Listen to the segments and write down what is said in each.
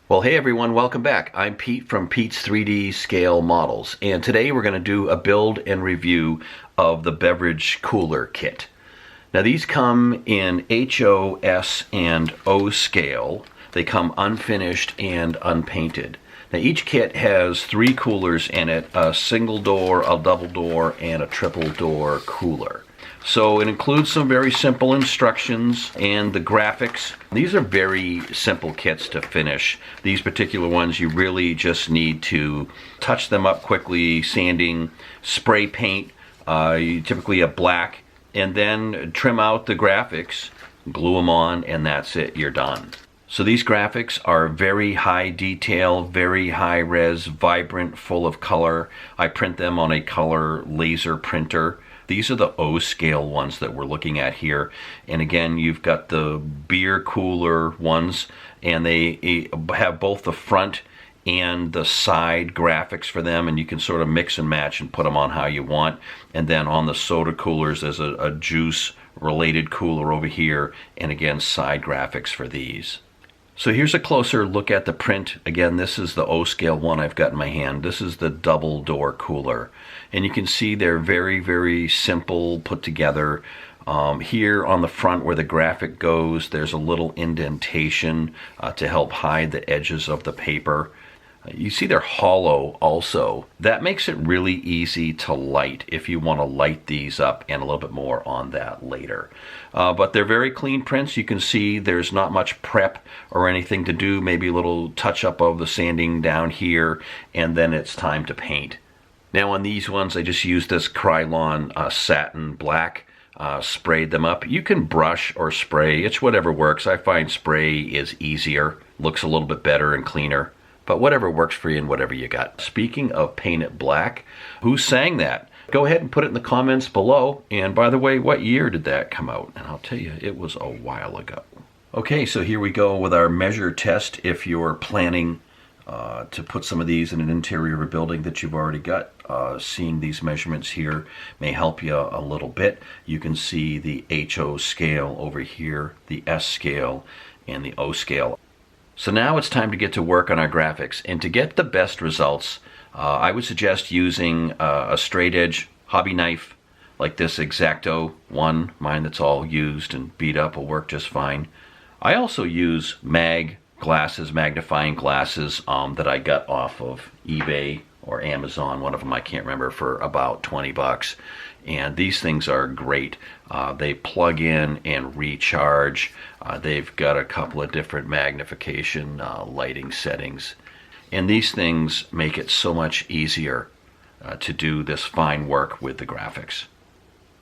Well, hey everyone, welcome back. I'm Pete from Pete's 3D Scale Models, and today we're going to do a build and review of the Beverage Cooler Kit. Now these come in HO, S, and O scale. They come unfinished and unpainted. Now each kit has 3 coolers in it, a single door, a double door, and a triple door cooler. So it includes some very simple instructions and the graphics. These are very simple kits to finish. These particular ones, you really just need to touch them up quickly, sanding, spray paint, typically a black, and then trim out the graphics, glue them on, and that's it, you're done. So these graphics are very high detail, very high res, vibrant, full of color. I print them on a color laser printer. These are the O scale ones that we're looking at here. And again, you've got the beer cooler ones, and they have both the front and the side graphics for them, and you can sort of mix and match and put them on how you want. And then on the soda coolers, there's a juice related cooler over here, and again, side graphics for these. So here's a closer look at the print. Again, this is the O scale one I've got in my hand. This is the double door cooler. And you can see they're very, very simple, put together. Here on the front where the graphic goes, there's a little indentation to help hide the edges of the paper. You see they're hollow also. That makes it really easy to light if you want to light these up, and a little bit more on that later. But they're very clean prints. You can see there's not much prep or anything to do, maybe a little touch up of the sanding down here, and then it's time to paint. Now on these ones I just used this Krylon satin black, sprayed them up. You can brush or spray, it's whatever works. I find spray is easier, looks a little bit better and cleaner. But whatever works for you and whatever you got. Speaking of Paint It Black, who sang that? Go ahead and put it in the comments below. And by the way, what year did that come out? And I'll tell you, it was a while ago. Okay, so here we go with our measure test. If you're planning to put some of these in an interior of a building that you've already got, seeing these measurements here may help you a little bit. You can see the HO scale over here, the S scale, and the O scale. So now it's time to get to work on our graphics, and to get the best results, I would suggest using a straight edge hobby knife like this X-Acto one. Mine that's all used and beat up will work just fine. I also use magnifying glasses that I got off of eBay or Amazon, one of them I can't remember, for about 20 bucks. And these things are great. They plug in and recharge. They've got a couple of different magnification lighting settings. And these things make it so much easier to do this fine work with the graphics.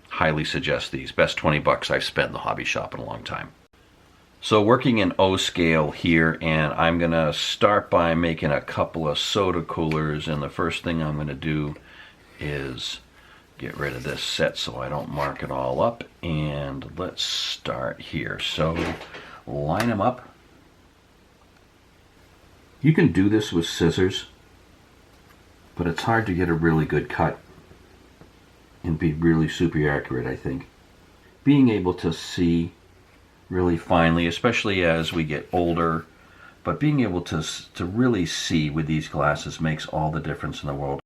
Highly suggest these. Best 20 bucks I've spent in the hobby shop in a long time. So working in O scale here, and I'm gonna start by making a couple of soda coolers, and the first thing I'm gonna do is get rid of this set so I don't mark it all up, and let's start here. So line them up. You can do this with scissors, but it's hard to get a really good cut and be really super accurate, I think. Being able to see really finely, especially as we get older, but being able to really see with these glasses makes all the difference in the world.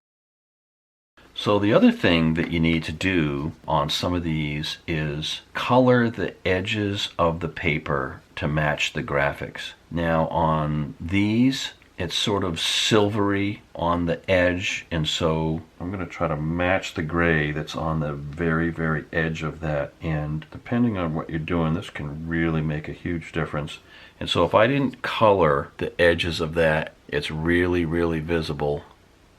So the other thing that you need to do on some of these is color the edges of the paper to match the graphics. Now on these, it's sort of silvery on the edge, and so I'm going to try to match the gray that's on the very, very edge of that. And depending on what you're doing, this can really make a huge difference. And so if I didn't color the edges of that, it's really, really visible,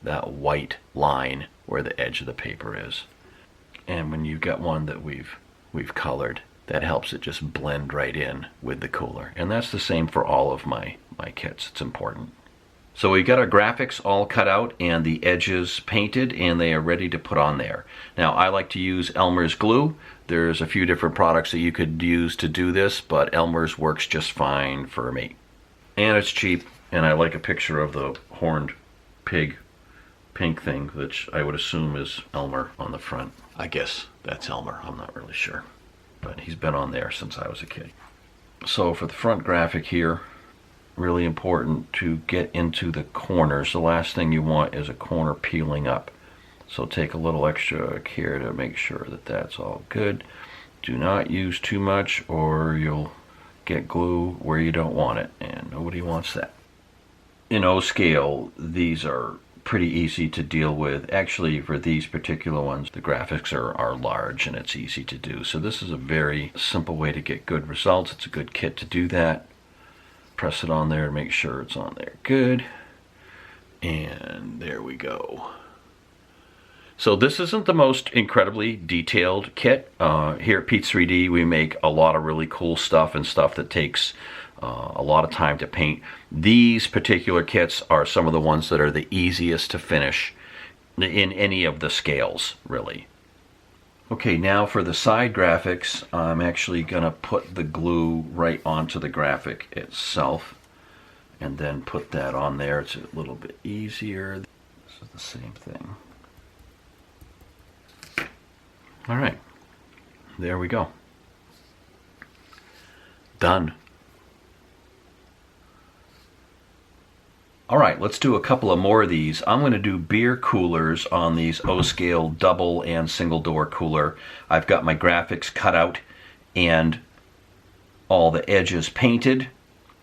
that white line where the edge of the paper is. And when you've got one that we've colored, that helps it just blend right in with the cooler. And that's the same for all of my kits. It's important. So we got our graphics all cut out and the edges painted, and they are ready to put on there. Now I like to use Elmer's glue. There's a few different products that you could use to do this, but Elmer's works just fine for me. And it's cheap, and I like a picture of the horned pig pink thing, which I would assume is Elmer on the front. I guess that's Elmer, I'm not really sure. But he's been on there since I was a kid. So for the front graphic here, really important to get into the corners. The last thing you want is a corner peeling up. So take a little extra care to make sure that that's all good. Do not use too much or you'll get glue where you don't want it, and nobody wants that. In O scale, these are pretty easy to deal with. Actually, for these particular ones, the graphics are large and it's easy to do. So this is a very simple way to get good results. It's a good kit to do that. Press it on there to make sure it's on there good. And there we go. So this isn't the most incredibly detailed kit. Here at Pete's 3D, we make a lot of really cool stuff and stuff that takes a lot of time to paint. These particular kits are some of the ones that are the easiest to finish in any of the scales, really. Okay, now for the side graphics, I'm actually going to put the glue right onto the graphic itself and then put that on there. It's a little bit easier. This is the same thing. All right, there we go. Done. All right, let's do a couple of more of these. I'm going to do beer coolers on these O-scale double and single door cooler. I've got my graphics cut out and all the edges painted,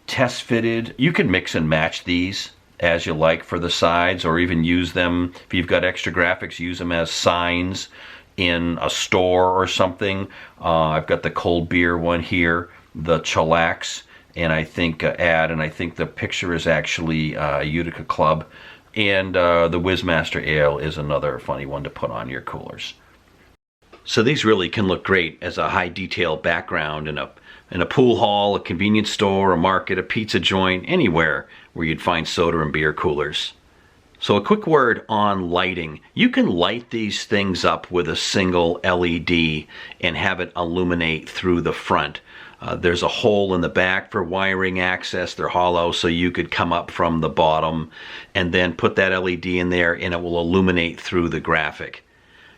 test fitted. You can mix and match these as you like for the sides, or even use them, if you've got extra graphics, use them as signs in a store or something. I've got the cold beer one here, the chillax, and I think I think the picture is actually Utica Club, and the Whizmaster Ale is another funny one to put on your coolers. So these really can look great as a high detail background in a pool hall, a convenience store, a market, a pizza joint, anywhere where you'd find soda and beer coolers. So a quick word on lighting. You can light these things up with a single LED and have it illuminate through the front. There's a hole in the back for wiring access. They're hollow, so you could come up from the bottom and then put that LED in there and it will illuminate through the graphic.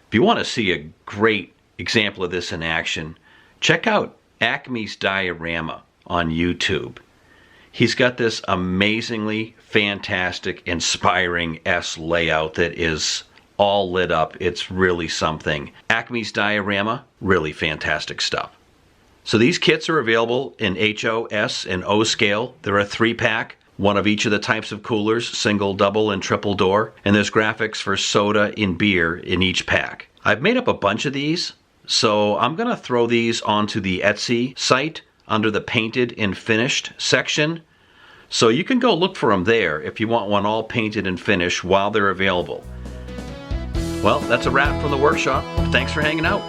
If you want to see a great example of this in action, check out Acme's diorama on YouTube. He's got this amazingly fantastic, inspiring S layout that is all lit up. It's really something. Acme's diorama, really fantastic stuff. So these kits are available in HO, S, and O scale. They're a 3-pack, one of each of the types of coolers, single, double, and triple door. And there's graphics for soda and beer in each pack. I've made up a bunch of these, so I'm going to throw these onto the Etsy site under the painted and finished section. So you can go look for them there if you want one all painted and finished while they're available. Well, that's a wrap from the workshop. Thanks for hanging out.